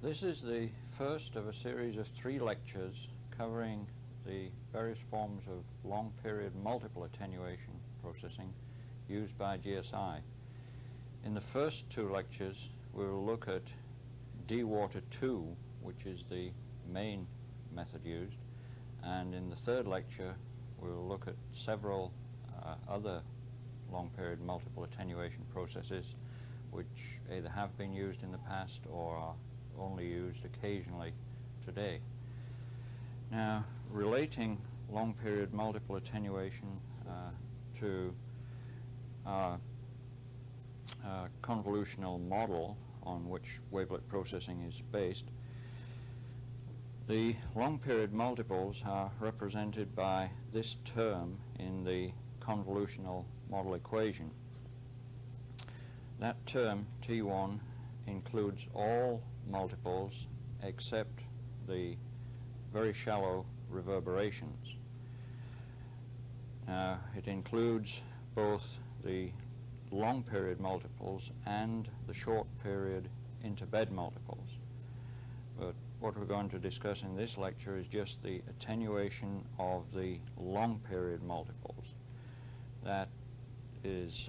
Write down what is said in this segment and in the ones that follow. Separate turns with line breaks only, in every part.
This is the first of a series of 3 lectures covering the various forms of long-period multiple attenuation processing used by GSI. In the first 2 lectures, we will look at Dewater 2, which is the main method used, and in the third lecture, we will look at several other long-period multiple attenuation processes which either have been used in the past or are only used occasionally today. Now, relating long-period multiple attenuation to our convolutional model on which wavelet processing is based, the long-period multiples are represented by this term in the convolutional model equation. That term, T1, includes all multiples except the very shallow reverberations. It includes both the long period multiples and the short period interbed multiples. But what we're going to discuss in this lecture is just the attenuation of the long period multiples. That is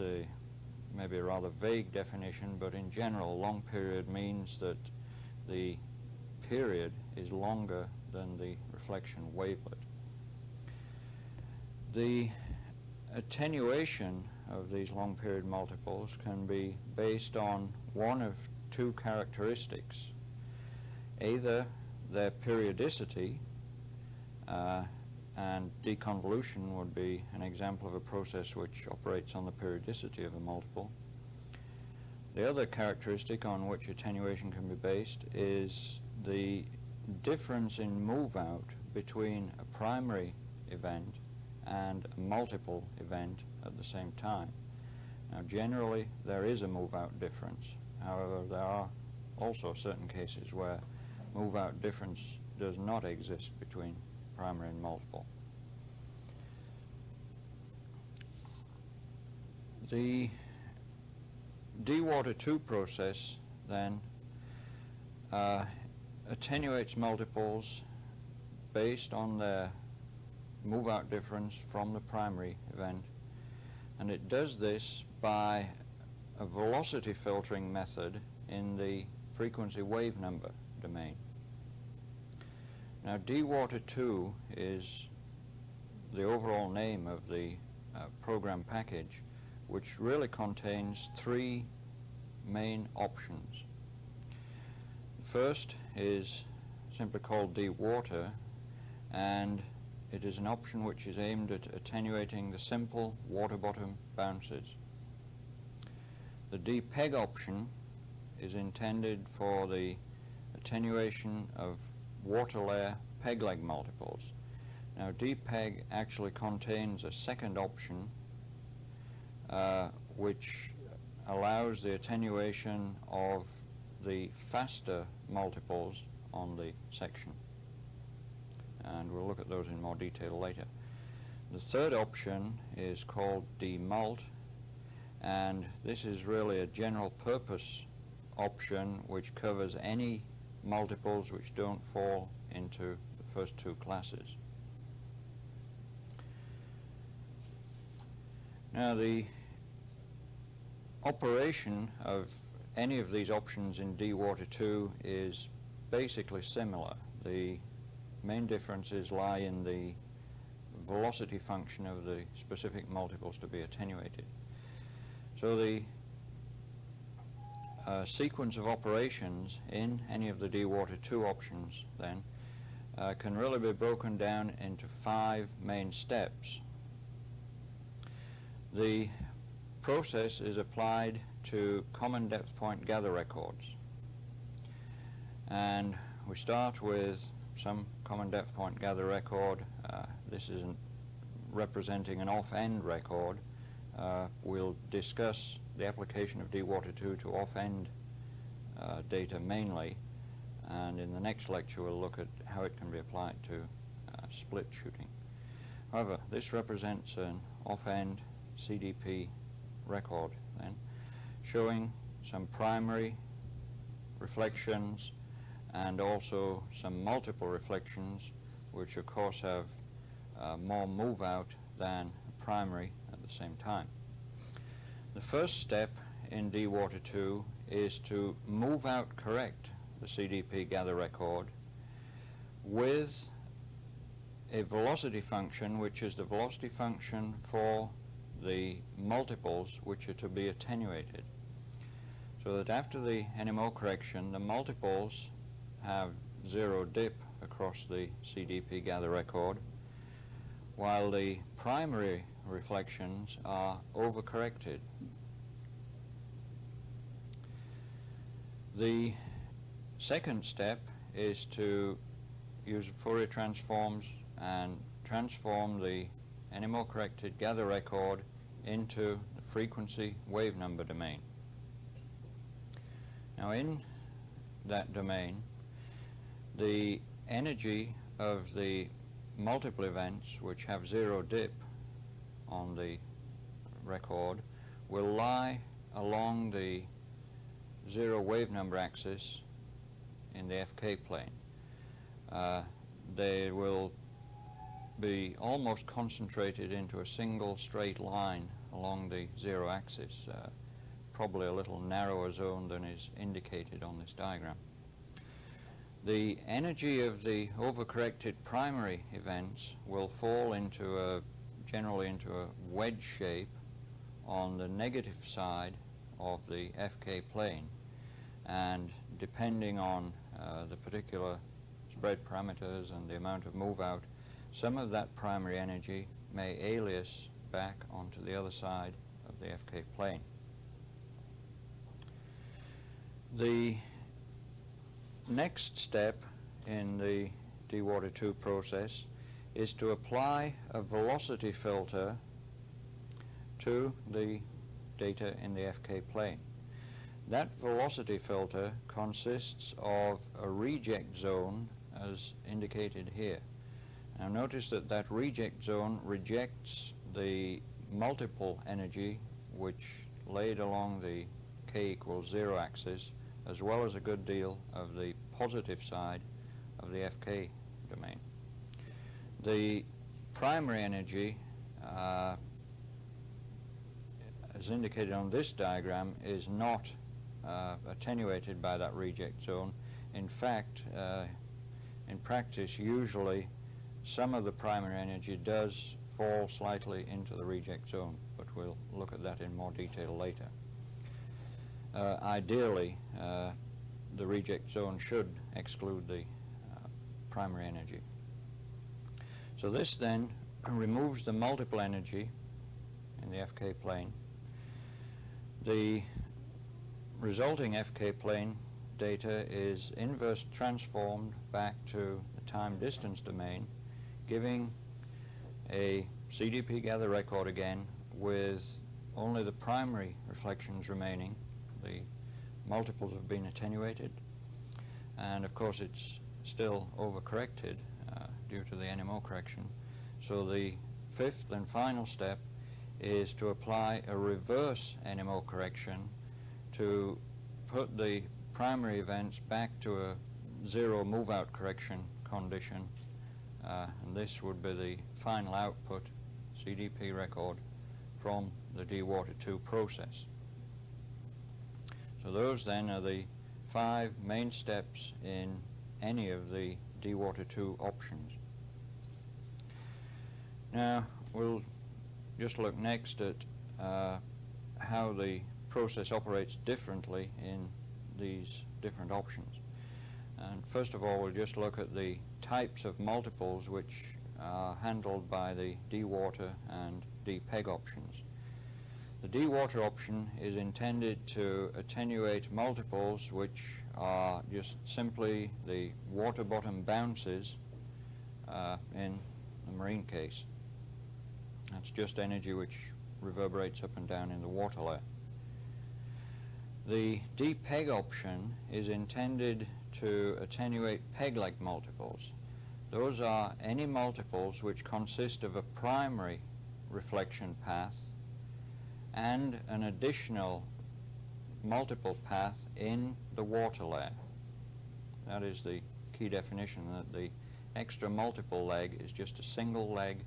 maybe a rather vague definition, but in general, long period means that the period is longer than the reflection wavelet. The attenuation of these long period multiples can be based on one of 2 characteristics. Either their periodicity, and deconvolution would be an example of a process which operates on the periodicity of a multiple. The other characteristic on which attenuation can be based is the difference in moveout between a primary event and a multiple event at the same time. Now, generally, there is a moveout difference. However, there are also certain cases where moveout difference does not exist between primary and multiple. The Dewater 2 process then attenuates multiples based on their moveout difference from the primary event, and it does this by a velocity filtering method in the frequency wave number domain. Now, Dewater 2 is the overall name of the program package, which really contains 3 main options. The first is simply called Dewater, and it is an option which is aimed at attenuating the simple water bottom bounces. The dpeg option is intended for the attenuation of water layer peg leg multiples. Now, dpeg actually contains a second option which allows the attenuation of the faster multiples on the section, and we'll look at those in more detail later. The third option is called demult, and this is really a general purpose option which covers any multiples which don't fall into the first 2 classes. Now, the operation of any of these options in Dewater 2 is basically similar. The main differences lie in the velocity function of the specific multiples to be attenuated. So the sequence of operations in any of the Dewater 2 options then can really be broken down into 5 main steps. The process is applied to common depth point gather records, and we start with some common depth point gather record. This isn't representing an off-end record. We'll discuss the application of Dewater 2 to off-end data mainly, and in the next lecture we'll look at how it can be applied to split shooting. However, this represents an off-end CDP record then, showing some primary reflections and also some multiple reflections, which of course have more move out than primary at the same time. The first step in Dewater 2 is to move out correct the CDP gather record with a velocity function which is the velocity function for the multiples which are to be attenuated. So that after the NMO correction, the multiples have zero dip across the CDP gather record, while the primary reflections are overcorrected. The second step is to use Fourier transforms and transform the NMO corrected gather record into the frequency wave number domain. Now in that domain, the energy of the multiple events which have zero dip on the record will lie along the zero wave number axis in the FK plane. They will be almost concentrated into a single straight line along the zero axis, probably a little narrower zone than is indicated on this diagram. The energy of the overcorrected primary events will fall into generally into a wedge shape on the negative side of the FK plane, and depending on the particular spread parameters and the amount of move out, some of that primary energy may alias back onto the other side of the FK plane. The next step in the Dewater 2 process is to apply a velocity filter to the data in the FK plane. That velocity filter consists of a reject zone as indicated here. Now notice that that reject zone rejects the multiple energy which laid along the k equals 0 axis, as well as a good deal of the positive side of the FK domain. The primary energy, as indicated on this diagram, is not attenuated by that reject zone. In fact, in practice, usually some of the primary energy does fall slightly into the reject zone, but we'll look at that in more detail later. Ideally, the reject zone should exclude the primary energy. So this then removes the multiple energy in the FK plane. The resulting FK plane data is inverse transformed back to the time distance domain, giving a CDP gather record again with only the primary reflections remaining. The multiples have been attenuated, and of course it's still overcorrected due to the NMO correction. So the fifth and final step is to apply a reverse NMO correction to put the primary events back to a zero move out correction condition, and this would be the final output CDP record from the Dewater 2 process. So those then are the 5 main steps in any of the Dewater 2 options. Now we'll just look next at how the process operates differently in these different options. And first of all, we'll just look at the types of multiples which are handled by the Dewater and DPEG options. The Dewater option is intended to attenuate multiples which are just simply the water bottom bounces in the marine case. That's just energy which reverberates up and down in the water layer. The DPEG option is intended to attenuate peg-leg multiples. Those are any multiples which consist of a primary reflection path and an additional multiple path in the water layer. That is the key definition, that the extra multiple leg is just a single leg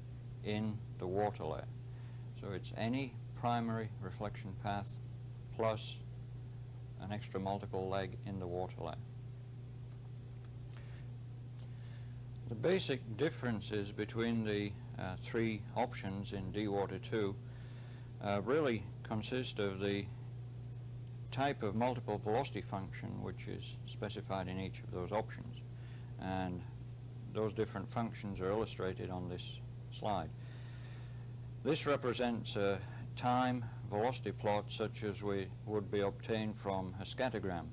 in the water layer. So it's any primary reflection path plus an extra multiple leg in the water layer. The basic differences between the three options in Dewater 2 really consist of the type of multiple velocity function which is specified in each of those options, and those different functions are illustrated on this slide. This represents a time velocity plot such as would be obtained from a scattergram.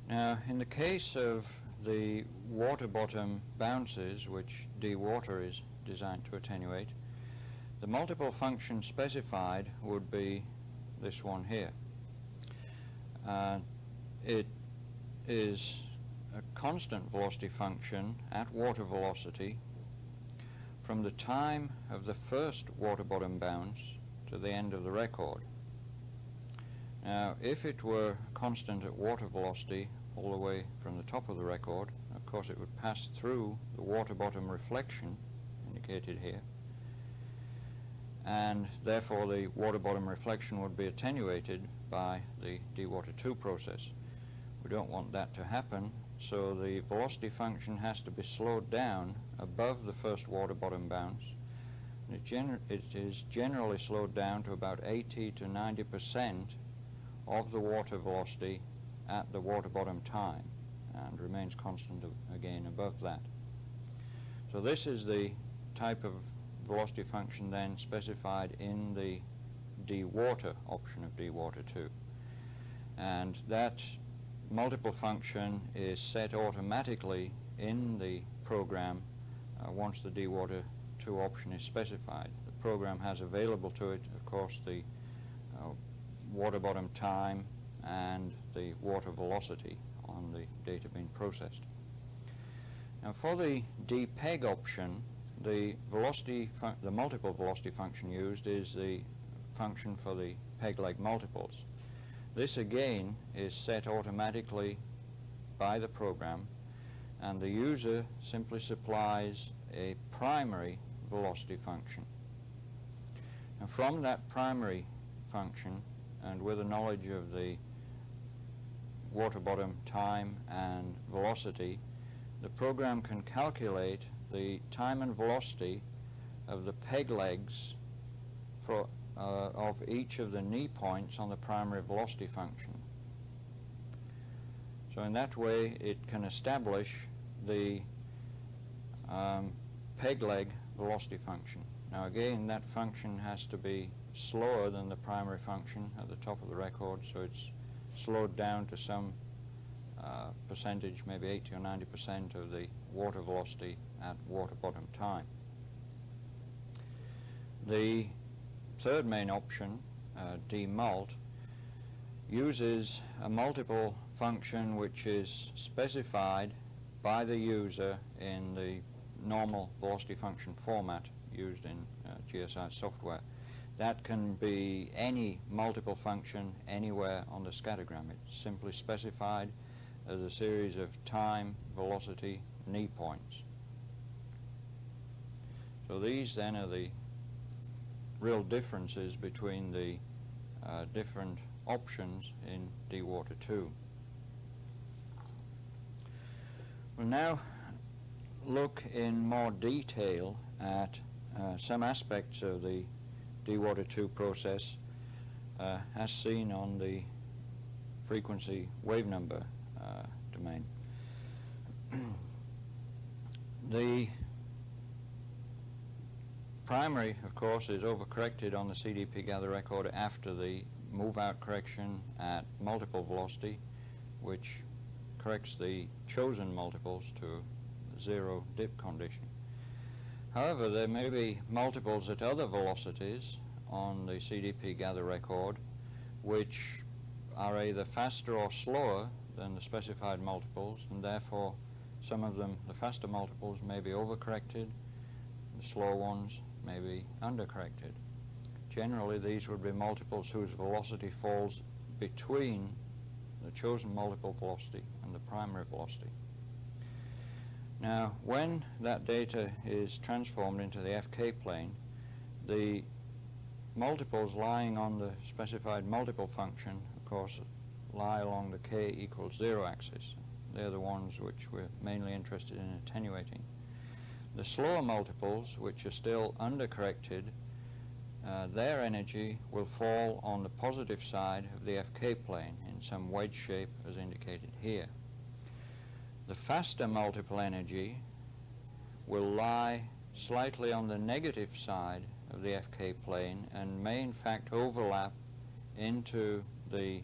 Now, in the case of the water bottom bounces, which Dewater is designed to attenuate, the multiple function specified would be this one here. It is a constant velocity function at water velocity from the time of the first water bottom bounce to the end of the record. Now, if it were constant at water velocity all the way from the top of the record, of course it would pass through the water bottom reflection indicated here, and therefore the water bottom reflection would be attenuated by the Dewater 2 process. We don't want that to happen, so the velocity function has to be slowed down above the first water bottom bounce. It is generally slowed down to about 80 to 90% of the water velocity at the water bottom time, and remains constant again above that. So this is the type of velocity function then specified in the Dewater option of Dewater 2, and that multiple function is set automatically in the program once the Dewater 2 option is specified. The program has available to it, of course, the water bottom time and the water velocity on the data being processed. Now, for the dpeg option, the multiple velocity function used is the function for the peg leg multiples. This again is set automatically by the program, and the user simply supplies a primary velocity function. And from that primary function, and with a knowledge of the water bottom time and velocity, the program can calculate the time and velocity of the peg legs of each of the knee points on the primary velocity function. So in that way it can establish the peg leg velocity function. Now again, that function has to be slower than the primary function at the top of the record, so it's slowed down to some percentage, maybe 80 or 90% of the water velocity at water bottom time. The third main option, dmult, uses a multiple function which is specified by the user in the normal velocity function format used in GSH software. That can be any multiple function anywhere on the scattergram. It's simply specified as a series of time, velocity, knee points. So these then are the real differences between the different options in Dewater 2. We'll now look in more detail at some aspects of the Dewater 2 process as seen on the frequency wave number domain. The primary, of course, is overcorrected on the CDP gather record after the move-out correction at multiple velocity, which corrects the chosen multiples to zero dip condition. However, there may be multiples at other velocities on the CDP gather record which are either faster or slower than the specified multiples, and therefore some of them, the faster multiples, may be overcorrected, the slower ones may be undercorrected. Generally, these would be multiples whose velocity falls between the chosen multiple velocity and the primary velocity. Now, when that data is transformed into the FK plane, the multiples lying on the specified multiple function, of course, lie along the k equals 0 axis. They're the ones which we're mainly interested in attenuating. The slower multiples, which are still undercorrected, their energy will fall on the positive side of the FK plane in some wedge shape as indicated here. The faster multiple energy will lie slightly on the negative side of the FK plane and may in fact overlap into the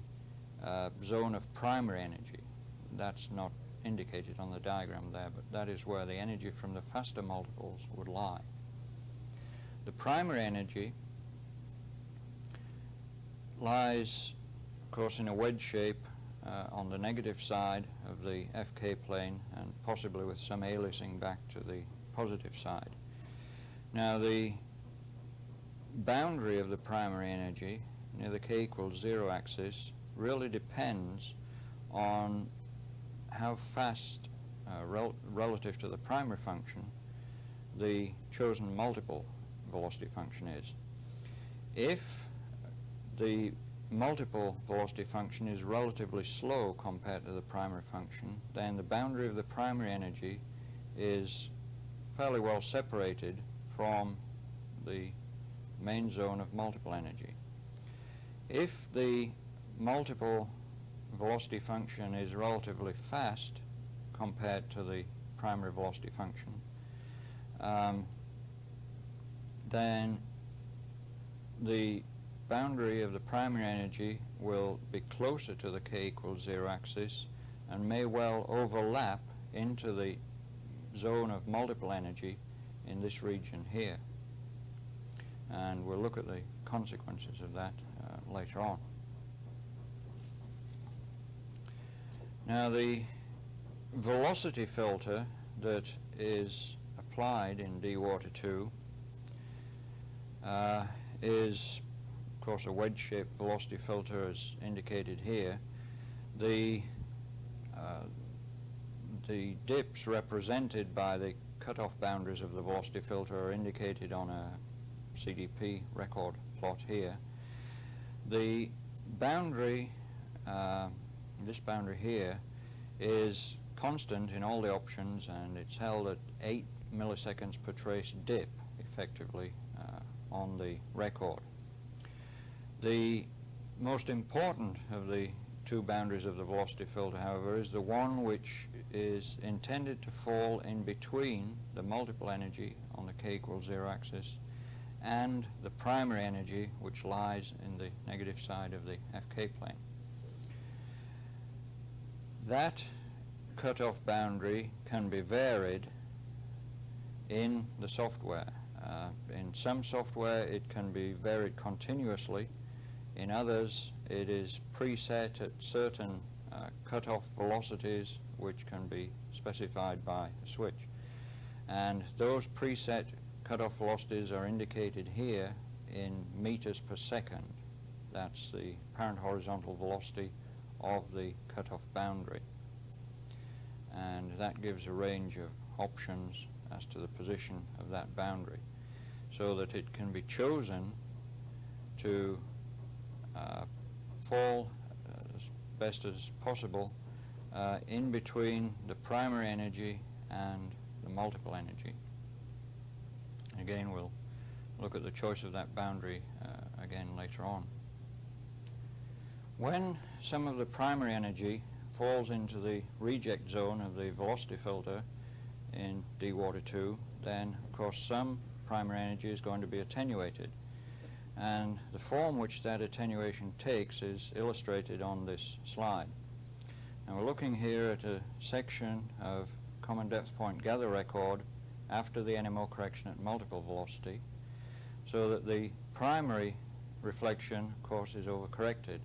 zone of primary energy. That's not indicated on the diagram there, but that is where the energy from the faster multiples would lie. The primary energy lies, of course, in a wedge shape on the negative side of the FK plane and possibly with some aliasing back to the positive side. Now, the boundary of the primary energy near the k equals 0 axis really depends on how fast, relative to the primary function, the chosen multiple velocity function is. If the multiple velocity function is relatively slow compared to the primary function, then the boundary of the primary energy is fairly well separated from the main zone of multiple energy. If the multiple velocity function is relatively fast compared to the primary velocity function, then the boundary of the primary energy will be closer to the k equals 0 axis and may well overlap into the zone of multiple energy in this region here. And we'll look at the consequences of that later on. Now, the velocity filter that is applied in Dewater 2 is, of course, a wedge-shaped velocity filter as indicated here. The dips represented by the cutoff boundaries of the velocity filter are indicated on a CDP record plot here. The boundary, this boundary here, is constant in all the options, and it's held at 8 milliseconds per trace dip, effectively, on the record. The most important of the two boundaries of the velocity filter, however, is the one which is intended to fall in between the multiple energy on the k equals 0 axis and the primary energy which lies in the negative side of the FK plane. That cutoff boundary can be varied in the software. In some software it can be varied continuously. In others it is preset at certain cutoff velocities which can be specified by a switch. And those preset cutoff velocities are indicated here in meters per second. That's the apparent horizontal velocity of the cutoff boundary. And that gives a range of options as to the position of that boundary, so that it can be chosen to fall as best as possible in between the primary energy and the multiple energy. Again, we'll look at the choice of that boundary again later on. When some of the primary energy falls into the reject zone of the velocity filter in Dewater 2, then of course some primary energy is going to be attenuated. And the form which that attenuation takes is illustrated on this slide. Now, we're looking here at a section of common depth point gather record after the NMO correction at multiple velocity, so that the primary reflection, of course, is overcorrected.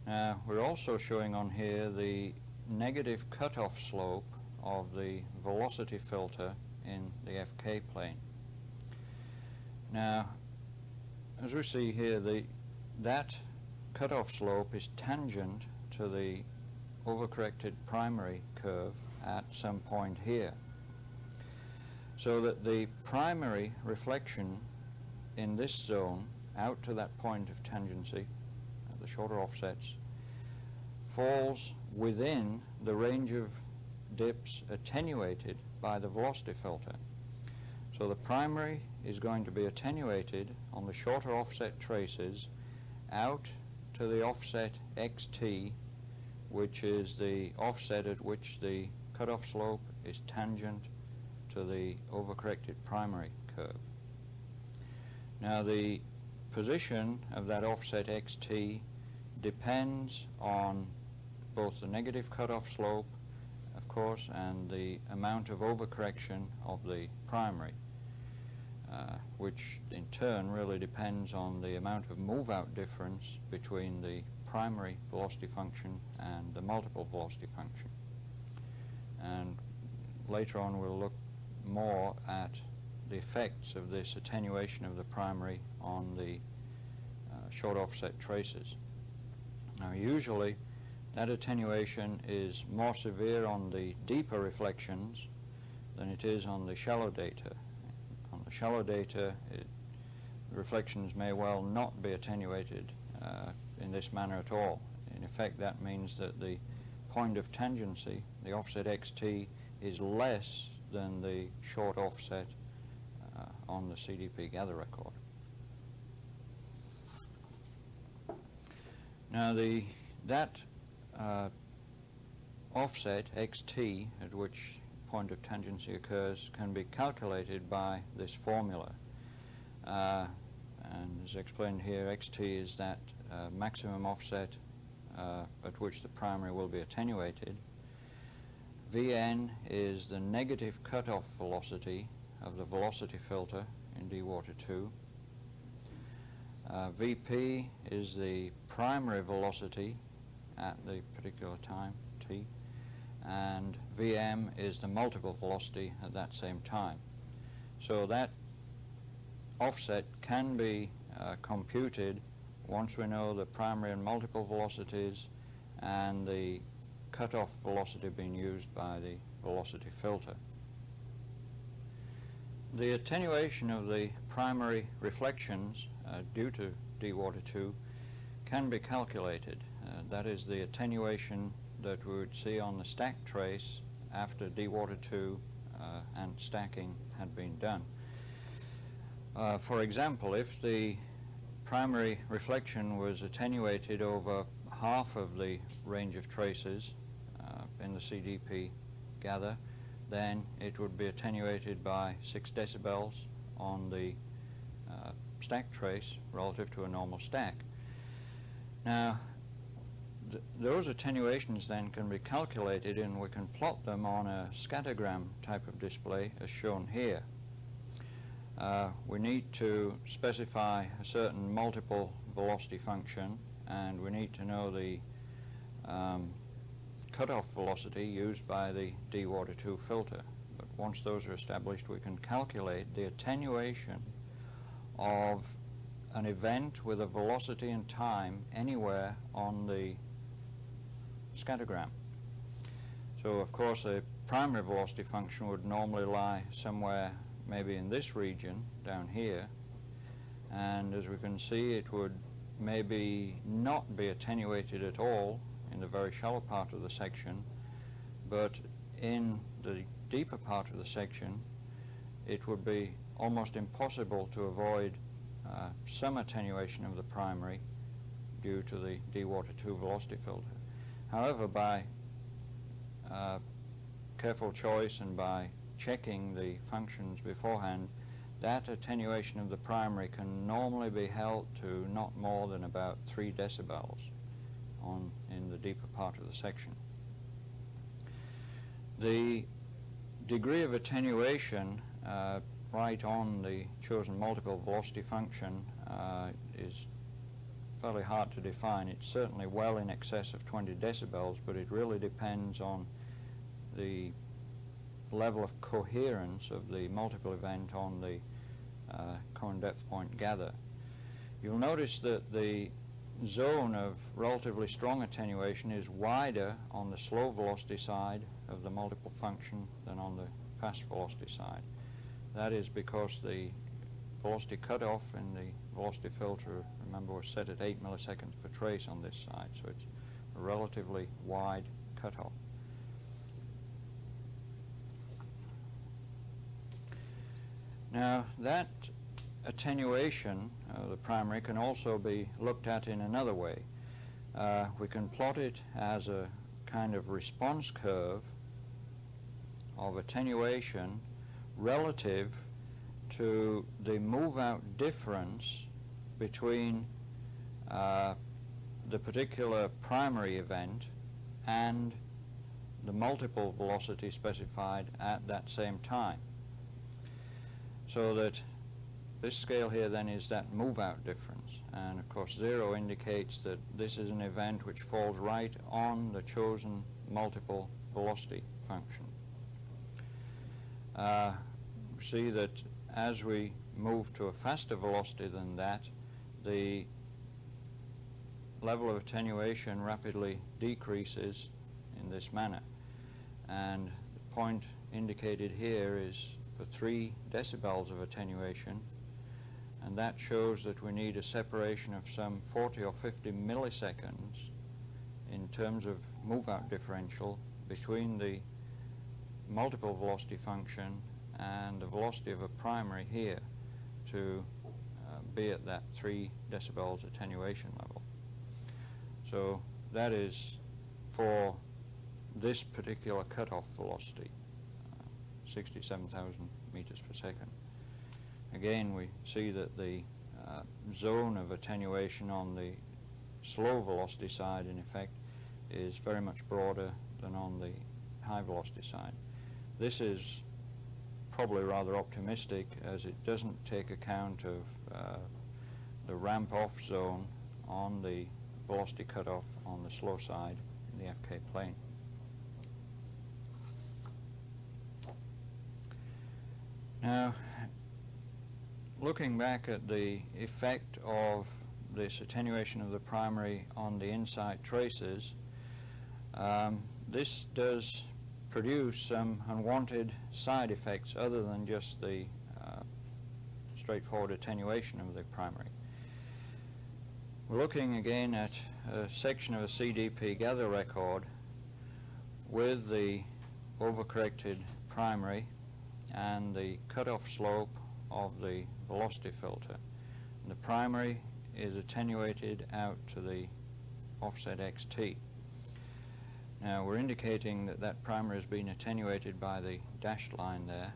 Now, we're also showing on here the negative cutoff slope of the velocity filter in the FK plane. Now, as we see here, that cutoff slope is tangent to the overcorrected primary curve at some point here, so that the primary reflection in this zone out to that point of tangency, the shorter offsets, falls within the range of dips attenuated by the velocity filter. So the primary is going to be attenuated on the shorter offset traces out to the offset xt, which is the offset at which the cutoff slope is tangent to the overcorrected primary curve. Now the position of that offset xt depends on both the negative cutoff slope, of course, and the amount of overcorrection of the primary, which in turn really depends on the amount of move-out difference between the primary velocity function and the multiple velocity function. And later on we'll look more at the effects of this attenuation of the primary on the short offset traces. Now usually that attenuation is more severe on the deeper reflections than it is on the shallow data. On the shallow data, reflections may well not be attenuated in this manner at all. In effect, that means that the point of tangency, the offset xt, is less than the short offset on the CDP gather record. Now that offset xt at which point of tangency occurs can be calculated by this formula, and as explained here, xt is that maximum offset at which the primary will be attenuated. Vn is the negative cutoff velocity of the velocity filter in Dewater 2. Vp is the primary velocity at the particular time, t, and Vm is the multiple velocity at that same time. So that offset can be computed once we know the primary and multiple velocities and the cutoff velocity being used by the velocity filter. The attenuation of the primary reflections due to Dewater 2 can be calculated. That is the attenuation that we would see on the stack trace after Dewater 2 and stacking had been done. For example, if the primary reflection was attenuated over half of the range of traces in the CDP gather, then it would be attenuated by 6 decibels on the stack trace relative to a normal stack. Now, those attenuations then can be calculated, and we can plot them on a scattergram type of display as shown here. We need to specify a certain multiple velocity function, and we need to know the cutoff velocity used by the Dewater 2 filter. But once those are established, we can calculate the attenuation of an event with a velocity and time anywhere on the scattergram. So of course a primary velocity function would normally lie somewhere maybe in this region down here, and as we can see it would maybe not be attenuated at all in the very shallow part of the section, but in the deeper part of the section it would be almost impossible to avoid some attenuation of the primary due to the Dewater 2 velocity filter. However, by careful choice and by checking the functions beforehand, that attenuation of the primary can normally be held to not more than about 3 decibels in the deeper part of the section. The degree of attenuation right on the chosen multiple velocity function is fairly hard to define. It's certainly well in excess of 20 decibels, but it really depends on the level of coherence of the multiple event on the cone depth point gather. You'll notice that the zone of relatively strong attenuation is wider on the slow velocity side of the multiple function than on the fast velocity side. That is because the velocity cutoff in the velocity filter, remember, was set at 8 milliseconds per trace on this side, so it's a relatively wide cutoff. Now, that attenuation, the primary, can also be looked at in another way. We can plot it as a kind of response curve of attenuation relative to the move-out difference between the particular primary event and the multiple velocity specified at that same time. So that this scale here then is that move-out difference, and of course 0 indicates that this is an event which falls right on the chosen multiple velocity function. We see that as we move to a faster velocity than that, the level of attenuation rapidly decreases in this manner, and the point indicated here is for 3 decibels of attenuation, and that shows that we need a separation of some 40 or 50 milliseconds in terms of move-out differential between the multiple velocity function and the velocity of a primary here to be at that 3 decibels attenuation level. So that is for this particular cutoff velocity, 67,000 meters per second. Again, we see that the zone of attenuation on the slow velocity side, in effect, is very much broader than on the high velocity side. This is probably rather optimistic, as it doesn't take account of the ramp-off zone on the velocity cutoff on the slow side in the FK plane. Now, looking back at the effect of this attenuation of the primary on the insight traces, this does produce some unwanted side effects other than just the straightforward attenuation of the primary. We're looking again at a section of a CDP gather record with the overcorrected primary and the cutoff slope of the velocity filter. The primary is attenuated out to the offset xt. Now, we're indicating that that primary has been attenuated by the dashed line there,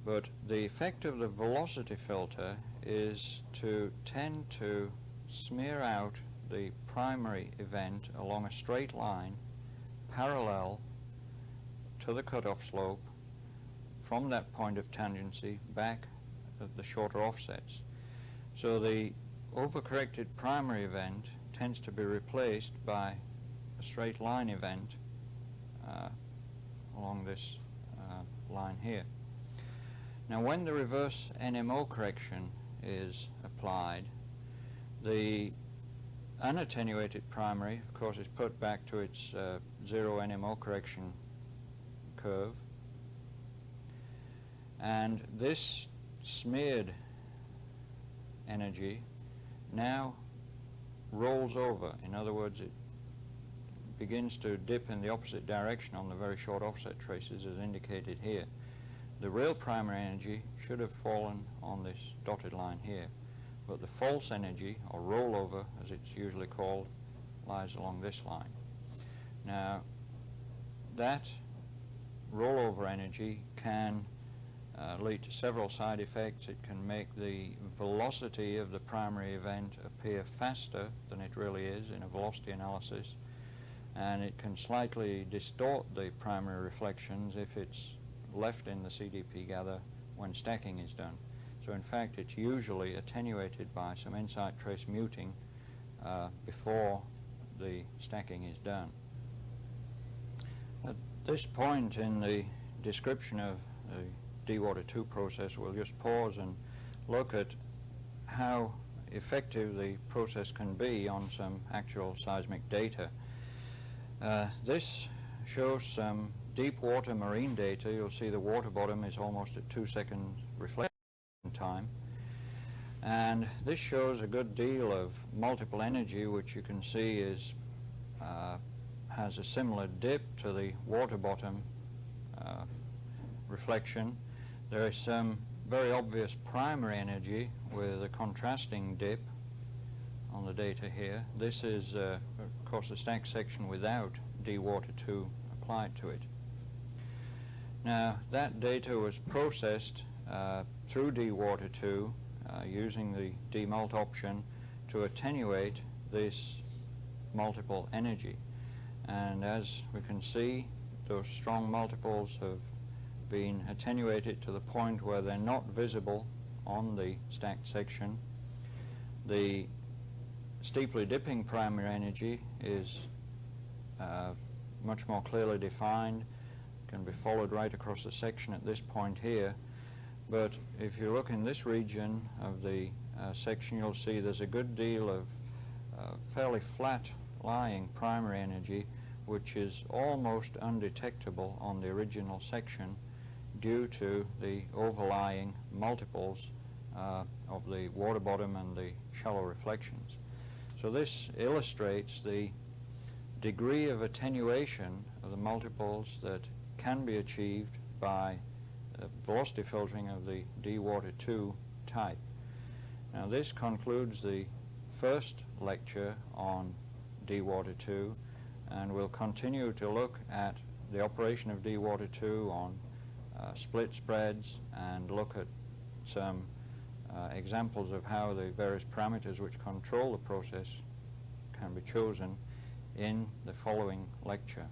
but the effect of the velocity filter is to tend to smear out the primary event along a straight line parallel to the cutoff slope from that point of tangency back at the shorter offsets. So the overcorrected primary event tends to be replaced by a straight line event along this line here. Now, when the reverse NMO correction is applied, the unattenuated primary, of course, is put back to its 0 NMO correction curve, and this smeared energy now rolls over. In other words, it begins to dip in the opposite direction on the very short offset traces as indicated here. The real primary energy should have fallen on this dotted line here, but the false energy, or rollover as it's usually called, lies along this line. Now, that rollover energy can lead to several side effects. It can make the velocity of the primary event appear faster than it really is in a velocity analysis, and it can slightly distort the primary reflections if it's left in the CDP gather when stacking is done. So in fact, it's usually attenuated by some insight trace muting before the stacking is done. At this point in the description of the Dewater 2 process, we'll just pause and look at how effective the process can be on some actual seismic data. This shows some deep water marine data. You'll see the water bottom is almost at 2-second reflection time. And this shows a good deal of multiple energy, which you can see is has a similar dip to the water bottom reflection. There is some very obvious primary energy with a contrasting dip on the data here. This is, of course, the stack section without Dewater 2 applied to it. Now, that data was processed through Dewater 2 using the demult option to attenuate this multiple energy. And as we can see, those strong multiples have been attenuated to the point where they're not visible on the stacked section. The steeply dipping primary energy is much more clearly defined, can be followed right across the section at this point here. But if you look in this region of the section, you'll see there's a good deal of fairly flat lying primary energy, which is almost undetectable on the original section due to the overlying multiples of the water bottom and the shallow reflections. So this illustrates the degree of attenuation of the multiples that can be achieved by velocity filtering of the Dewater 2 type. Now, this concludes the first lecture on Dewater 2, and we'll continue to look at the operation of Dewater 2 on split spreads and look at some examples of how the various parameters which control the process can be chosen in the following lecture.